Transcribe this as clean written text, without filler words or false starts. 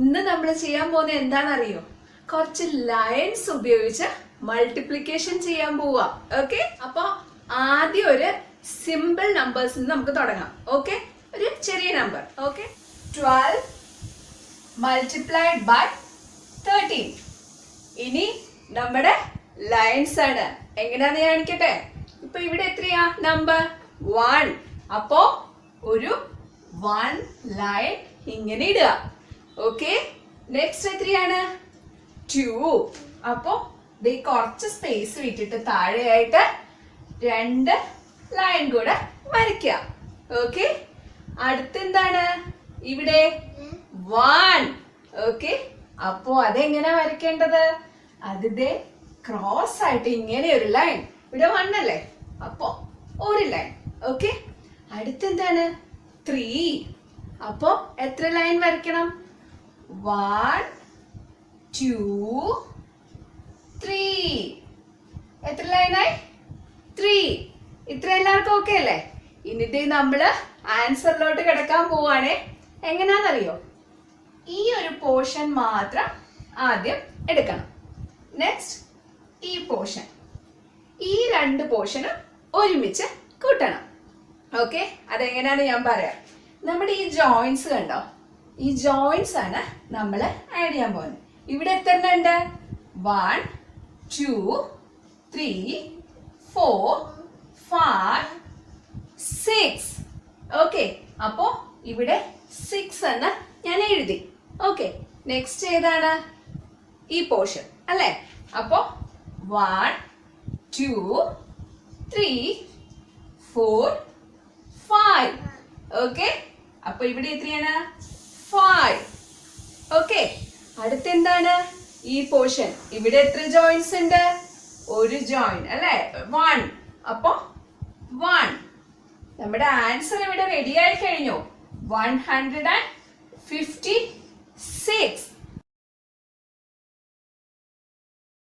ഇന്ന് നമ്മൾ ചെയ്യാൻ പോകുന്നത് എന്താണെന്നറിയോ? കുറച്ച് ലൈൻസ് ഉപയോഗിച്ച് മൾട്ടിപ്ലിക്കേഷൻ ചെയ്യാൻ പോവാ. ഓക്കെ, അപ്പൊ ആദ്യം ഒരു സിമ്പിൾ നമ്പേഴ്സ് നമുക്ക് തുടങ്ങാം. ഓക്കെ, ഒരു ചെറിയ നമ്പർ. Okay, 12 multiplied by 13. ഇനി നമ്മുടെ ലൈൻസ് ആണ്. എങ്ങനെയാന്ന് കാണിക്കട്ടെ. ഇപ്പൊ ഇവിടെ എത്രയാ നമ്പർ 1. അപ്പോ ഒരു 1 ലൈൻ ഇങ്ങനെ ഇടുക. ഓക്കെ, നെക്സ്റ്റ് എത്രയാണ് 2. അപ്പോ കുറച്ച് സ്പേസ് വിട്ടിട്ട് താഴെയായിട്ട് 2 ലൈൻ കൂടെ വരയ്ക്കുക. ഓക്കെ, അടുത്തെന്താണ് ഇവിടെ 1. ഓക്കെ, അപ്പോ അതെങ്ങനെ വരയ്ക്കേണ്ടത്? അതിന്റെ ക്രോസ് ആയിട്ട് ഇങ്ങനെ ഒരു ലൈൻ. ഇവിടെ 1 അല്ലേ, അപ്പോ ഒരു ലൈൻ. ഓക്കെ, അടുത്തെന്താണ് 3. അപ്പോ എത്ര ലൈൻ വരയ്ക്കണം? 1 2 3. എത്ര ലൈനായി? 3. ഇത്ര എല്ലാവർക്കും ഓക്കെ അല്ലേ? ഇനിത് നമ്മള് ആൻസറിലോട്ട് കിടക്കാൻ പോവാണേ. എങ്ങനെയാണെന്നറിയോ? ഈ ഒരു പോർഷൻ മാത്രം ആദ്യം എടുക്കണം. നെക്സ്റ്റ് ഈ പോർഷൻ, ഈ 2 പോർഷനും ഒരുമിച്ച് കൂട്ടണം. ഓക്കെ, അതെങ്ങനെയാണ് ഞാൻ പറയാം. നമ്മുടെ ഈ ജോയിന്റ്സ് കണ്ടോ? ഈ ജോയിന്റ്സ് ആണ് നമ്മൾ ആഡ് ചെയ്യാൻ പോകുന്നത്. ഇവിടെ എത്ര ഉണ്ട്? 1 2 3 4 5 6. ഓക്കെ, അപ്പോ ഇവിടെ 6 എന്ന് ഞാൻ എഴുതി. ഓക്കെ, നെക്സ്റ്റ് ഏതാണ്? ഈ പോർഷൻ അല്ലേ? അപ്പോ 1 2 3 4 5. ഓക്കെ, അപ്പൊ ഇവിടെ എത്രയാണ്? 5. ഓക്കെ, അടുത്തെന്താണ്? ഈ പോർഷൻ. ഇവിടെ എത്ര ജോയിന്റ്സ് ഉണ്ട്? ഒരു ജോയിന്റ് അല്ലേ? 1. അപ്പൊ 1. നമ്മുടെ ആൻസർ ഇവിടെ റെഡി ആയി കഴിഞ്ഞു. 112.